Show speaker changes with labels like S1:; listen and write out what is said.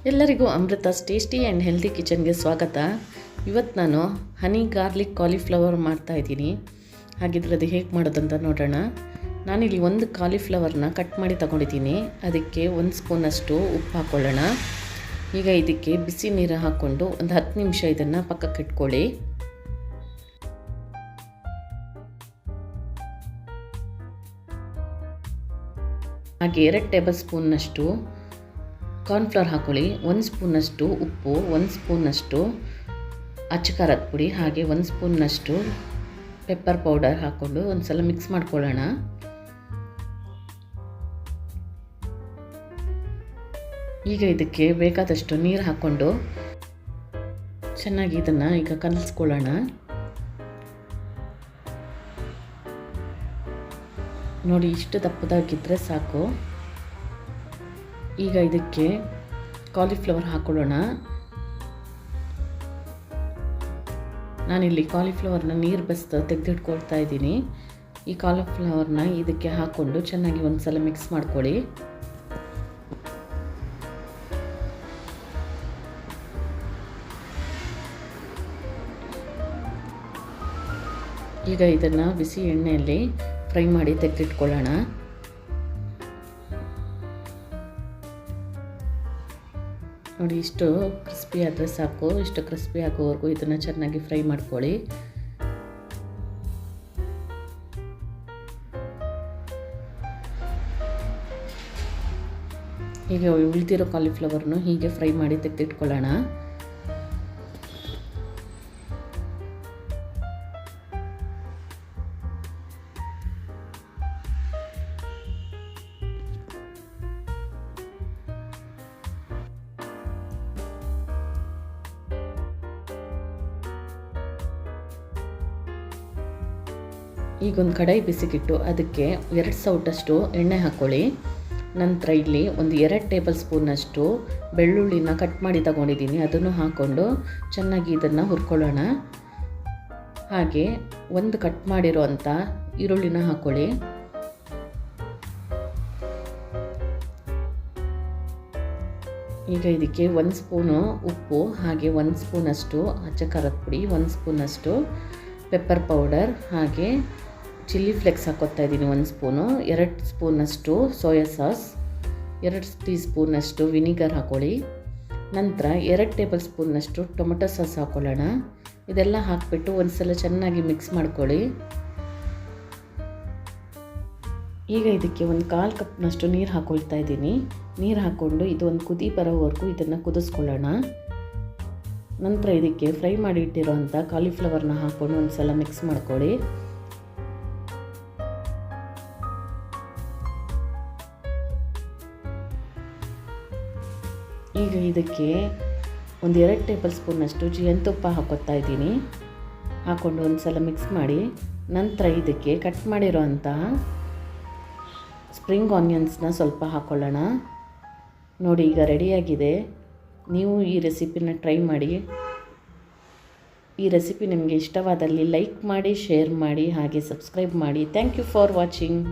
S1: ಎಲ್ಲರಿಗೂ Amrutha's tasty and healthy ಕಿಚನ್ಗೆ ಸ್ವಾಗತ. ಇವತ್ತು ನಾನು ಹನಿ ಗಾರ್ಲಿಕ್ ಕಾಲಿಫ್ಲವರ್ ಮಾಡ್ತಾಯಿದ್ದೀನಿ. ಹಾಗಿದ್ರೆ ಅದು ಹೇಗೆ ಮಾಡೋದಂತ ನೋಡೋಣ. ನಾನಿಲ್ಲಿ ಒಂದು ಕಾಲಿಫ್ಲವರ್ನ ಕಟ್ ಮಾಡಿ ತಗೊಂಡಿದ್ದೀನಿ. ಅದಕ್ಕೆ 1 ಸ್ಪೂನಷ್ಟು ಉಪ್ಪು ಹಾಕ್ಕೊಳ್ಳೋಣ. ಈಗ ಇದಕ್ಕೆ ಬಿಸಿ ನೀರು ಹಾಕ್ಕೊಂಡು ಒಂದು 10 ನಿಮಿಷ ಇದನ್ನು ಪಕ್ಕಕ್ಕೆ ಇಟ್ಕೊಳ್ಳಿ. ಹಾಗೆ 2 ಟೇಬಲ್ ಸ್ಪೂನ್ನಷ್ಟು ಕಾರ್ನ್ಫ್ಲವರ್ ಹಾಕ್ಕೊಳ್ಳಿ. 1 ಸ್ಪೂನಷ್ಟು ಉಪ್ಪು, 1 ಸ್ಪೂನಷ್ಟು ಅಚ್ಚ ಖಾರದ ಪುಡಿ, ಹಾಗೆ 1 ಸ್ಪೂನ್ನಷ್ಟು ಪೆಪ್ಪರ್ ಪೌಡರ್ ಹಾಕ್ಕೊಂಡು ಒಂದು ಸಲ ಮಿಕ್ಸ್ ಮಾಡ್ಕೊಳ್ಳೋಣ. ಈಗ ಇದಕ್ಕೆ ಬೇಕಾದಷ್ಟು ನೀರು ಹಾಕ್ಕೊಂಡು ಚೆನ್ನಾಗಿ ಇದನ್ನು ಈಗ ಕಲಿಸ್ಕೊಳ್ಳೋಣ. ನೋಡಿ, ಇಷ್ಟು ದಪ್ಪದಾಗಿದ್ದರೆ ಸಾಕು. ಈಗ ಇದಕ್ಕೆ ಕಾಲಿಫ್ಲವರ್ ಹಾಕ್ಕೊಳ್ಳೋಣ. ನಾನಿಲ್ಲಿ ಕಾಲಿಫ್ಲವರ್ನ ನೀರು ಬಸ್ದು ತೆಗೆದಿಟ್ಕೊಳ್ತಾ ಇದ್ದೀನಿ. ಈ ಕಾಲಿಫ್ಲವರ್ನ ಇದಕ್ಕೆ ಹಾಕ್ಕೊಂಡು ಚೆನ್ನಾಗಿ ಒಂದು ಸಲ ಮಿಕ್ಸ್ ಮಾಡ್ಕೊಳ್ಳಿ. ಈಗ ಇದನ್ನು ಬಿಸಿ ಎಣ್ಣೆಯಲ್ಲಿ ಫ್ರೈ ಮಾಡಿ ತೆಗೆದಿಟ್ಕೊಳ್ಳೋಣ. ನೋಡಿ, ಇಷ್ಟು ಕ್ರಿಸ್ಪಿ ಆದರೆ ಸಾಕು. ಇಷ್ಟು ಕ್ರಿಸ್ಪಿ ಆಗೋವರೆಗೂ ಇದನ್ನು ಚೆನ್ನಾಗಿ ಫ್ರೈ ಮಾಡ್ಕೊಳ್ಳಿ. ಹೀಗೆ ಉಳಿದಿರೋ ಕಾಲಿಫ್ಲವರ್ನು ಹೀಗೆ ಫ್ರೈ ಮಾಡಿ ತೆಗೆದಿಟ್ಕೊಳ್ಳೋಣ. ಈಗ ಒಂದು ಕಡಾಯಿ ಬಿಸಿಗಿಟ್ಟು ಅದಕ್ಕೆ 2 ಸೌಟಷ್ಟು ಎಣ್ಣೆ ಹಾಕ್ಕೊಳ್ಳಿ. ನಂತರ ಇಲ್ಲಿ ಒಂದು 2 ಟೇಬಲ್ ಸ್ಪೂನಷ್ಟು ಬೆಳ್ಳುಳ್ಳಿನ ಕಟ್ ಮಾಡಿ ತಗೊಂಡಿದ್ದೀನಿ. ಅದನ್ನು ಹಾಕ್ಕೊಂಡು ಚೆನ್ನಾಗಿ ಇದನ್ನು ಹುರ್ಕೊಳ್ಳೋಣ. ಹಾಗೆ ಒಂದು ಕಟ್ ಮಾಡಿರೋವಂಥ ಈರುಳ್ಳಿನ ಹಾಕ್ಕೊಳ್ಳಿ. ಈಗ ಇದಕ್ಕೆ 1 ಸ್ಪೂನು ಉಪ್ಪು, ಹಾಗೆ 1 ಸ್ಪೂನಷ್ಟು ಅಚ್ಚ ಖಾರದ ಪುಡಿ, 1 ಸ್ಪೂನಷ್ಟು ಪೆಪ್ಪರ್ ಪೌಡರ್, ಹಾಗೆ ಚಿಲ್ಲಿ ಫ್ಲೆಕ್ಸ್ ಹಾಕ್ಕೊತಾ ಇದ್ದೀನಿ 1 ಸ್ಪೂನು, 2 ಸ್ಪೂನಷ್ಟು ಸೋಯಾ ಸಾಸ್, 2 ಟೀ ಸ್ಪೂನಷ್ಟು ವಿನಿಗರ್ ಹಾಕ್ಕೊಳ್ಳಿ. ನಂತರ 2 ಟೇಬಲ್ ಸ್ಪೂನ್ನಷ್ಟು ಟೊಮೆಟೊ ಸಾಸ್ ಹಾಕ್ಕೊಳ್ಳೋಣ. ಇದೆಲ್ಲ ಹಾಕಿಬಿಟ್ಟು ಒಂದು ಸಲ ಚೆನ್ನಾಗಿ ಮಿಕ್ಸ್ ಮಾಡ್ಕೊಳ್ಳಿ. ಈಗ ಇದಕ್ಕೆ ಒಂದು 1/4 ಕಪ್ನಷ್ಟು ನೀರು ಹಾಕ್ಕೊಳ್ತಾ ಇದ್ದೀನಿ. ನೀರು ಹಾಕ್ಕೊಂಡು ಇದು ಒಂದು ಕುದಿ ಬರೋವರೆಗೂ ಇದನ್ನು ಕುದಿಸ್ಕೊಳ್ಳೋಣ. ನಂತರ ಇದಕ್ಕೆ ಫ್ರೈ ಮಾಡಿ ಇಟ್ಟಿರೋವಂಥ ಕಾಲಿಫ್ಲವರ್ನ ಹಾಕ್ಕೊಂಡು ಒಂದು ಸಲ ಮಿಕ್ಸ್ ಮಾಡ್ಕೊಳ್ಳಿ. ಈಗ ಇದಕ್ಕೆ ಒಂದು 2 ಟೇಬಲ್ ಸ್ಪೂನಷ್ಟು ಜೇನುತುಪ್ಪ ಹಾಕ್ಕೊತಾ ಇದ್ದೀನಿ. ಹಾಕ್ಕೊಂಡು ಒಂದು ಸಲ ಮಿಕ್ಸ್ ಮಾಡಿ ನಂತರ ಇದಕ್ಕೆ ಕಟ್ ಮಾಡಿರೋವಂತಹ ಸ್ಪ್ರಿಂಗ್ ಆನಿಯನ್ಸ್ನ ಸ್ವಲ್ಪ ಹಾಕ್ಕೊಳ್ಳೋಣ. ನೋಡಿ, ಈಗ ರೆಡಿಯಾಗಿದೆ. ನೀವು ಈ ರೆಸಿಪಿನ ಟ್ರೈ ಮಾಡಿ. ಈ ರೆಸಿಪಿ ನಿಮಗೆ ಇಷ್ಟವಾದಲ್ಲಿ ಲೈಕ್ ಮಾಡಿ, ಶೇರ್ ಮಾಡಿ, ಹಾಗೆ ಸಬ್ಸ್ಕ್ರೈಬ್ ಮಾಡಿ. Thank you for watching.